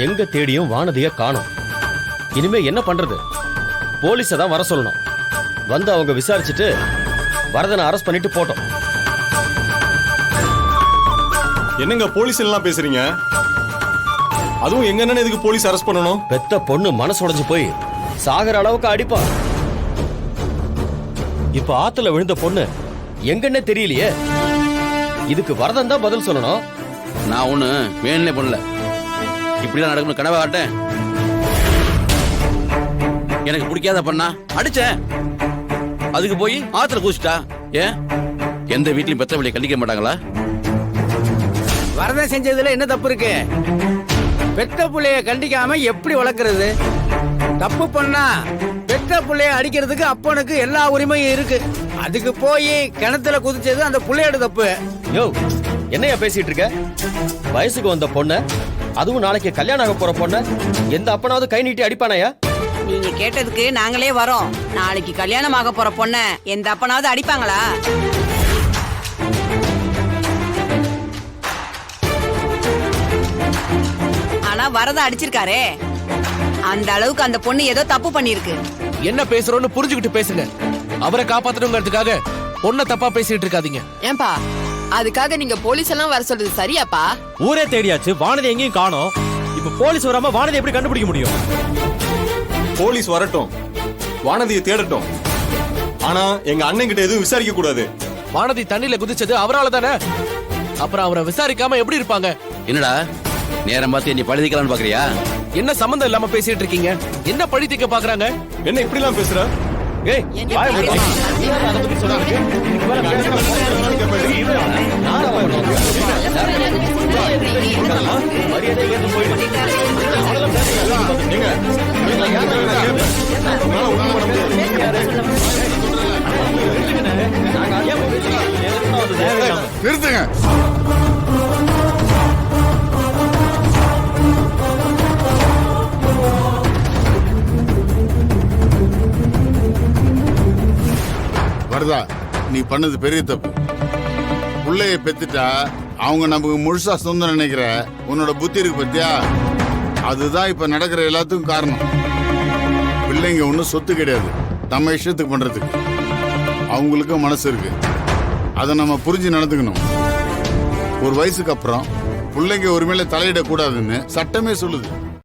எங்க தேடியும் வானதிய காணோம். இனிமே என்ன பண்றது? போலீஸ தான் வர சொல்லணும். வந்து அவங்க விசாரிச்சுட்டு வரதனை அரெஸ்ட் பண்ணிட்டு போட்டோம். என்னங்க போலீஸ் எல்லாம் பேசுறீங்க? அதுவும் எங்க அண்ணன் எதுக்கு போலீஸ் அரெஸ்ட் பண்ணணும்? பெத்த பொண்ணு மனசு உடைஞ்சு போய் சாகர அளவுக்கு அடிப்பா. இப்ப ஆத்துல விழுந்த பொண்ணு எங்கன்னே தெரியலையே. இதுக்கு வரதன் தான் பதில் சொல்லணும். நான் ஒண்ணு வேணும்னே பண்ணல. இப்படிலாம் நடக்கணும் கனவா காட்டேன். எனக்கு பிடிக்காத பண்ணா அடிச்சேன். அதுக்கு போய் ஆத்துல குதிச்சிட்டா. ஏன் எந்த வீட்லயும் பெத்த பிள்ளைய கண்டிக்க மாட்டாங்களா? வரதன் செஞ்சதுல என்ன தப்பு இருக்கு? பெத்த புள்ளைய கண்டிக்காம எப்படி வளர்க்கறது? தப்பு பண்ணா பெத்த புள்ளைய அடிக்கிறதுக்கு அப்பனுக்கு எல்லா உரிமையும் இருக்கு. அதுக்கு போய் கிணத்துல குதிச்சது அந்த புள்ளையோட தப்பு. யோ, என்னையா பேசிட்டு இருக்க? வயசுக்கு வந்த பொண்ண, அதுவும் நாளைக்கு கல்யாணம் ஆக போற பொண்ண எந்த அப்பனாவது கை நீட்டி அடிப்பானாயா? நீங்க கேட்டதுக்கு நாங்களே வரோம். நாளைக்கு கல்யாணம் ஆக போற பொண்ண எந்த அப்பனாவது அடிப்பாங்களா? ஆனா வரத அடிச்சிருக்காரே, அந்த அளவுக்கு அந்த பொண்ணு ஏதோ தப்பு பண்ணிருக்கு. என்ன பேசுறோம்னு புரிஞ்சுக்கிட்டு பேசுங்க. அவரை காப்பாத்தணுங்கிறதுக்காக பொண்ண தப்பா பேசிட்டு இருக்காதீங்க. ஏன்பா அதுக்காக நீங்க போலீஸ் எல்லாம் வர சொல்றது சரியாப்பா? ஊரே தேடியாச்சு, வானதி எங்கேயும் காணோம். இப்ப போலீஸ் வராம வானதி எப்படி கண்டுபிடிக்க முடியும்? போலீஸ் வரட்டும், வானதியை தேடட்டும். ஆனா எங்க அண்ணன் கிட்ட எதுவும் விசாரிக்க கூடாது. வானதி தண்ணியில குதிச்சது அவரால தானே. அப்புறம் அவரை விசாரிக்காம எப்படி இருப்பாங்க? என்னடா நேரம் பார்த்து நீ பழுதிக்கலாம்னு பாக்குறியா? என்ன சம்பந்தம் இல்லாம பேசிட்டு இருக்கீங்க? என்ன பழி தீர்க்க பாக்குறாங்க? என்ன இப்படி எல்லாம் பேசுற? ஏய், வாயை மூடு. அதை பத்தி சொல்லாதீங்க. மரியாதை ஏற்று போயிடு. நிறுத்துங்க. வரதா, நீ பண்ணது பெரிய தப்பு. புள்ளைய பெத்துட்டா அவங்க நமக்கு முழுசா சொந்தம் நினைக்கிற உன்னோட புத்தி இருக்கு பத்தியா? அதுதான் இப்ப நடக்கிற எல்லாத்துக்கும் காரணம். பிள்ளைங்க ஒன்றும் சொத்து கிடையாது நம்ம இஷ்டத்துக்கு பண்றதுக்கு. அவங்களுக்கும் மனசு இருக்கு, அதை நம்ம புரிஞ்சு நடந்துக்கணும். ஒரு வயசுக்கு அப்புறம் பிள்ளைங்க உரிமையில தலையிடக்கூடாதுன்னு சட்டமே சொல்லுது.